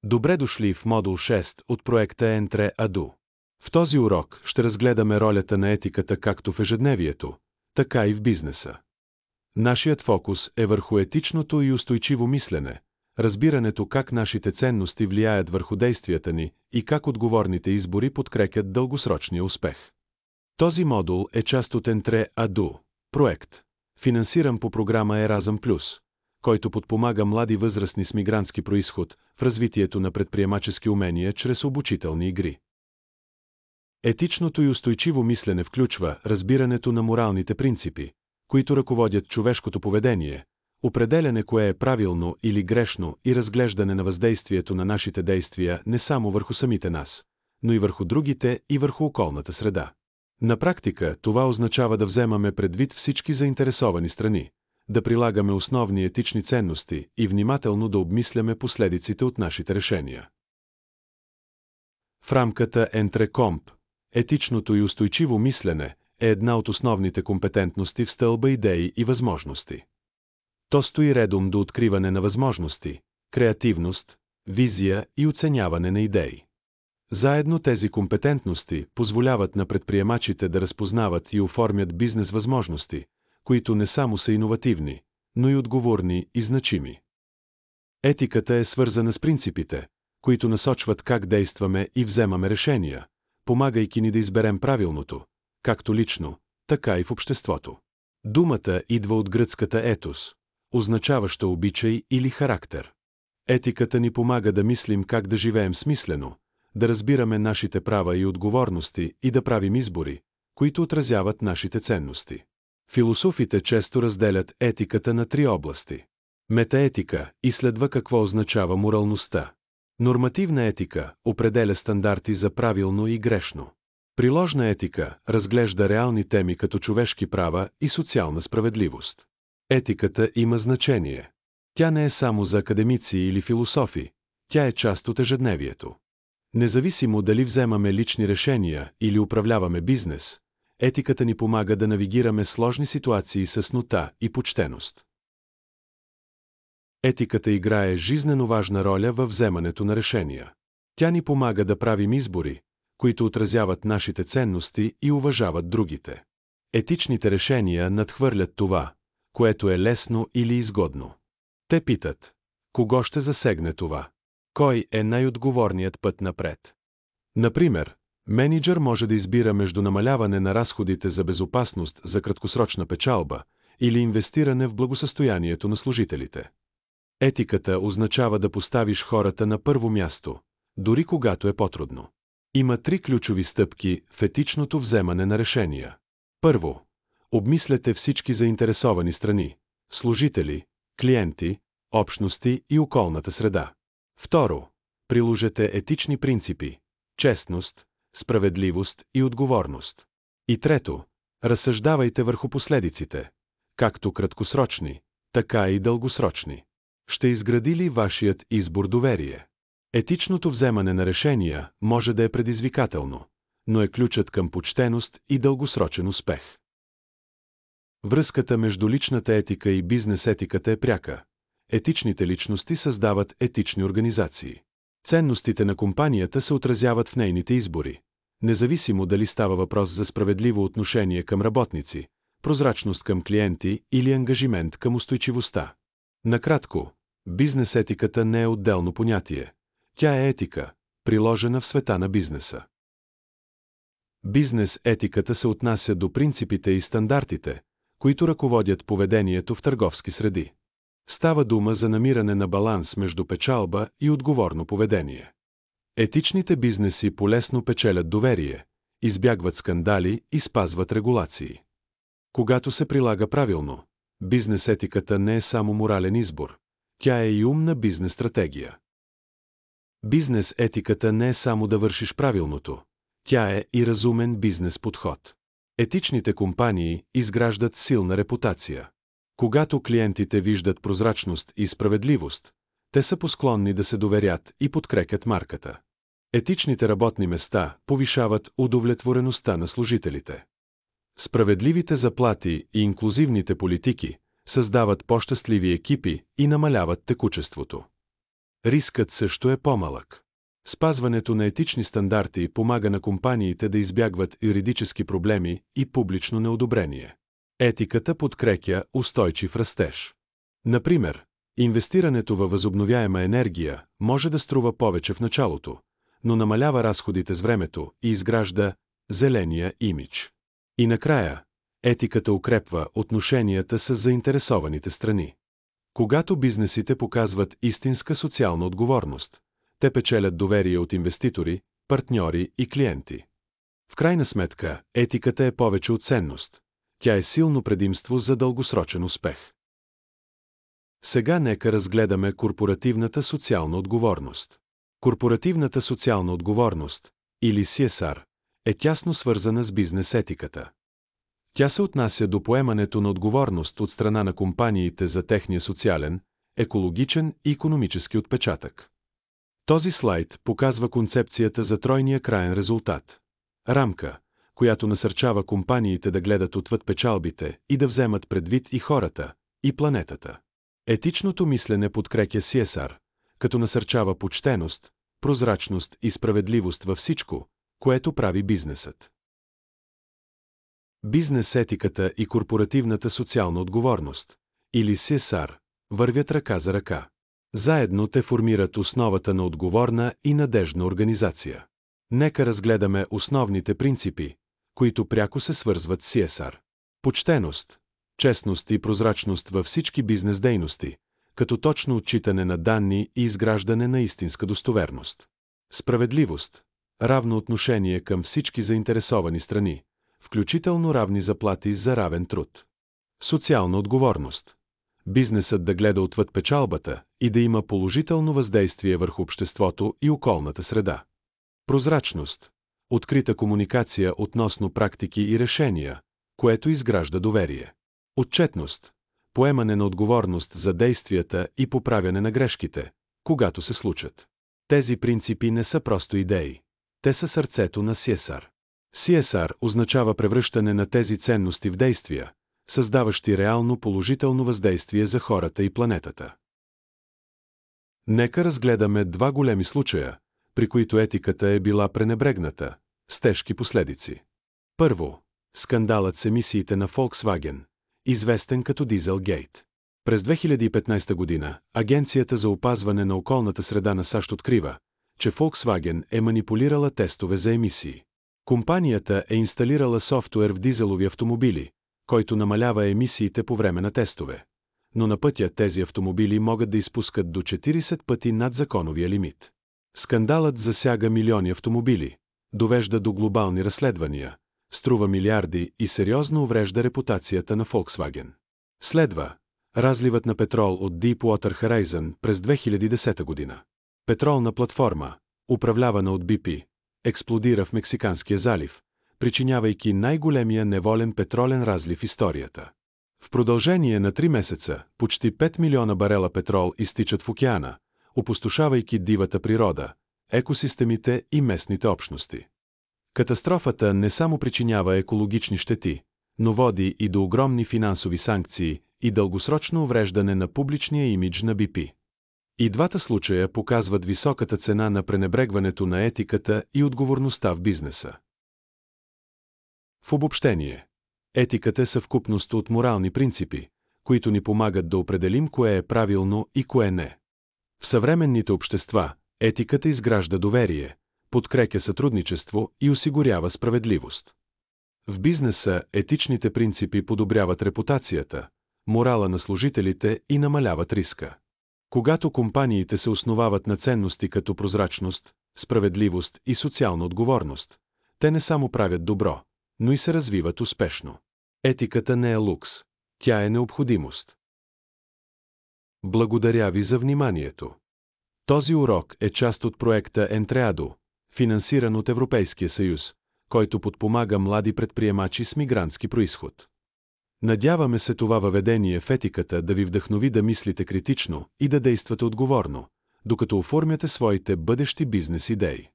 Добре дошли в модул 6 от проекта Entre Adu. В този урок ще разгледаме ролята на етиката както в ежедневието, така и в бизнеса. Нашият фокус е върху етичното и устойчиво мислене, разбирането как нашите ценности влияят върху действията ни и как отговорните избори подкрепят дългосрочния успех. Този модул е част от Entre Adu, проект, финансиран по програма Erasmus+, който подпомага млади възрастни с мигрантски произход в развитието на предприемачески умения чрез обучителни игри. Етичното и устойчиво мислене включва разбирането на моралните принципи, които ръководят човешкото поведение, определяне кое е правилно или грешно и разглеждане на въздействието на нашите действия не само върху самите нас, но и върху другите и върху околната среда. На практика това означава да вземаме предвид всички заинтересовани страни, да прилагаме основни етични ценности и внимателно да обмисляме последиците от нашите решения. В рамката Entre етичното и устойчиво мислене е една от основните компетентности в стълба идеи и възможности. То стои редом до откриване на възможности, креативност, визия и оценяване на идеи. Заедно тези компетентности позволяват на предприемачите да разпознават и оформят бизнес възможности, които не само са иновативни, но и отговорни и значими. Етиката е свързана с принципите, които насочват как действаме и вземаме решения, помагайки ни да изберем правилното, както лично, така и в обществото. Думата идва от гръцката етос, означаваща обичай или характер. Етиката ни помага да мислим как да живеем смислено, да разбираме нашите права и отговорности и да правим избори, които отразяват нашите ценности. Философите често разделят етиката на три области. Метаетика изследва какво означава моралността. Нормативна етика определя стандарти за правилно и грешно. Приложна етика разглежда реални теми като човешки права и социална справедливост. Етиката има значение. Тя не е само за академици или философи, тя е част от ежедневието. Независимо дали вземаме лични решения или управляваме бизнес, етиката ни помага да навигираме сложни ситуации с яснота и почтеност. Етиката играе жизнено важна роля във вземането на решения. Тя ни помага да правим избори, които отразяват нашите ценности и уважават другите. Етичните решения надхвърлят това, което е лесно или изгодно. Те питат: кого ще засегне това? Кой е най-отговорният път напред? Например, мениджър може да избира между намаляване на разходите за безопасност за краткосрочна печалба или инвестиране в благосъстоянието на служителите. Етиката означава да поставиш хората на първо място, дори когато е по-трудно. Има три ключови стъпки в етичното вземане на решения. Първо, обмисляте всички заинтересовани страни – служители, клиенти, общности и околната среда. Второ, приложете етични принципи – честност, справедливост и отговорност. И трето, разсъждавайте върху последиците, както краткосрочни, така и дългосрочни. Ще изгради ли вашият избор доверие? Етичното вземане на решения може да е предизвикателно, но е ключът към почтеност и дългосрочен успех. Връзката между личната етика и бизнес етиката е пряка. Етичните личности създават етични организации. Ценностите на компанията се отразяват в нейните избори, независимо дали става въпрос за справедливо отношение към работници, прозрачност към клиенти или ангажимент към устойчивостта. Накратко, бизнес етиката не е отделно понятие. Тя е етика, приложена в света на бизнеса. Бизнес етиката се отнася до принципите и стандартите, които ръководят поведението в търговски среди. Става дума за намиране на баланс между печалба и отговорно поведение. Етичните бизнеси полесно печелят доверие, избягват скандали и спазват регулации. Когато се прилага правилно, бизнес етиката не е само морален избор, тя е и умна бизнес стратегия. Бизнес етиката не е само да вършиш правилното, тя е и разумен бизнес подход. Етичните компании изграждат силна репутация. Когато клиентите виждат прозрачност и справедливост, те са посклонни да се доверят и подкрепят марката. Етичните работни места повишават удовлетвореността на служителите. Справедливите заплати и инклюзивните политики създават по-щастливи екипи и намаляват текучеството. Рискът също е по-малък. Спазването на етични стандарти помага на компаниите да избягват юридически проблеми и публично неодобрение. Етиката подкрепя устойчив растеж. Например, инвестирането във възобновяема енергия може да струва повече в началото, но намалява разходите с времето и изгражда зеления имидж. И накрая, етиката укрепва отношенията с заинтересованите страни. Когато бизнесите показват истинска социална отговорност, те печелят доверие от инвеститори, партньори и клиенти. В крайна сметка, етиката е повече от ценност. Тя е силно предимство за дългосрочен успех. Сега нека разгледаме корпоративната социална отговорност. Корпоративната социална отговорност, или CSR, е тясно свързана с бизнес етиката. Тя се отнася до поемането на отговорност от страна на компаниите за техния социален, екологичен и икономически отпечатък. Този слайд показва концепцията за тройния краен резултат. Рамка, която насърчава компаниите да гледат отвъд печалбите и да вземат предвид и хората, и планетата. Етичното мислене подкрепя CSR, като насърчава почтеност, прозрачност и справедливост във всичко, което прави бизнесът. Бизнес етиката и корпоративната социална отговорност, или CSR, вървят ръка за ръка. Заедно те формират основата на отговорна и надеждна организация. Нека разгледаме основните принципи, които пряко се свързват с CSR. Почтеност, честност и прозрачност във всички бизнес дейности, като точно отчитане на данни и изграждане на истинска достоверност. Справедливост, равно отношение към всички заинтересовани страни, включително равни заплати за равен труд. Социална отговорност. Бизнесът да гледа отвъд печалбата и да има положително въздействие върху обществото и околната среда. Прозрачност. Открита комуникация относно практики и решения, което изгражда доверие. Отчетност. Поемане на отговорност за действията и поправяне на грешките, когато се случат. Тези принципи не са просто идеи. Те са сърцето на CSR. CSR означава превръщане на тези ценности в действия, създаващи реално положително въздействие за хората и планетата. Нека разгледаме два големи случая, при които етиката е била пренебрегната, с тежки последици. Първо, скандалът с емисиите на Volkswagen, известен като Дизелгейт. През 2015 година Агенцията за опазване на околната среда на САЩ открива, че Volkswagen е манипулирала тестове за емисии. Компанията е инсталирала софтуер в дизелови автомобили, който намалява емисиите по време на тестове. Но на пътя тези автомобили могат да изпускат до 40 пъти над законовия лимит. Скандалът засяга милиони автомобили, довежда до глобални разследвания, струва милиарди и сериозно уврежда репутацията на Volkswagen. Следва разливът на петрол от Deepwater Horizon през 2010 година. Петролна платформа, управлявана от BP, експлодира в Мексиканския залив, причинявайки най-големия неволен петролен разлив в историята. В продължение на 3 месеца почти 5 милиона барела петрол изтичат в океана, опустошавайки дивата природа, екосистемите и местните общности. Катастрофата не само причинява екологични щети, но води и до огромни финансови санкции и дългосрочно увреждане на публичния имидж на BP. И двата случая показват високата цена на пренебрегването на етиката и отговорността в бизнеса. В обобщение, етиката е съвкупност от морални принципи, които ни помагат да определим кое е правилно и кое не. В съвременните общества етиката изгражда доверие, подкрепя сътрудничество и осигурява справедливост. В бизнеса етичните принципи подобряват репутацията, морала на служителите и намаляват риска. Когато компаниите се основават на ценности като прозрачност, справедливост и социална отговорност, те не само правят добро, но и се развиват успешно. Етиката не е лукс, тя е необходимост. Благодаря ви за вниманието. Този урок е част от проекта Entreado, финансиран от Европейския съюз, който подпомага млади предприемачи с мигрантски произход. Надяваме се това въведение в етиката да ви вдъхнови да мислите критично и да действате отговорно, докато оформяте своите бъдещи бизнес идеи.